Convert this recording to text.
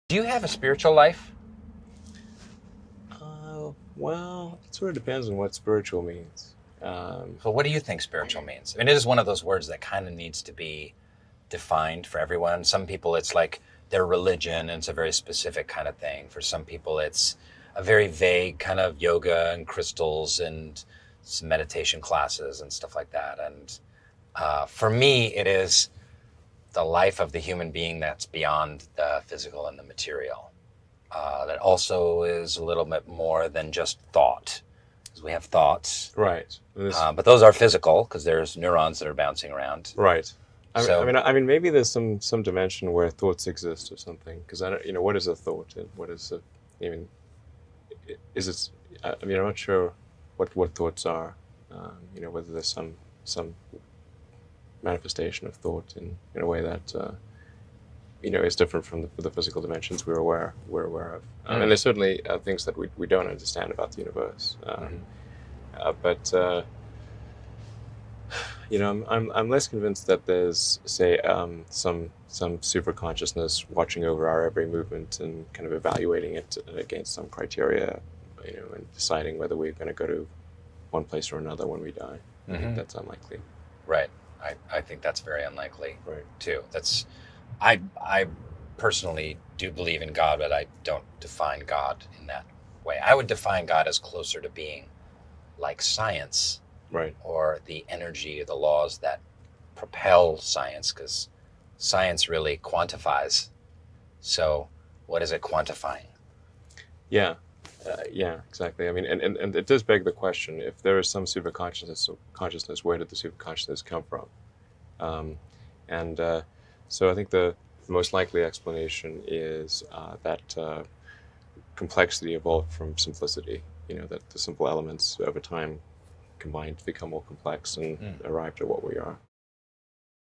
Do you have a spiritual life? Well, it sort of depends on what spiritual means. So what do you think spiritual means? I mean, it is one of those words that kind of needs to be defined for everyone. Some people, it's like their religion, and it's a very specific kind of thing. For some people, it's a very vague kind of yoga and crystals and some meditation classes and stuff like that. And for me, it is the life of the human being that's beyond the physical and the material. That also is a little bit more than just thought, because we have thoughts, Right. but those are physical because there's neurons that are bouncing around. Right. So Maybe there's some dimension where thoughts exist or something. Because I don't, what is a thought and what is a, I mean, is it? I'm not sure what thoughts are. Whether there's some manifestation of thought in a way that is different from the physical dimensions we're aware of. And there's certainly things that we don't understand about the universe. But I'm less convinced that there's, say, some super consciousness watching over our every movement and kind of evaluating it against some criteria, and deciding whether we're going to go to one place or another when we die. I think that's unlikely. right, I think that's very unlikely, Right. too. I personally do believe in God, but I don't define God in that way. I would define God as closer to being like science, Right. or the energy, the laws that propel science, because science really quantifies. So what is it quantifying? Yeah, exactly. I mean, and it does beg the question: if there is some super consciousness, where did the super consciousness come from? So I think the most likely explanation is that complexity evolved from simplicity. That the simple elements over time combined to become more complex and arrived at what we are.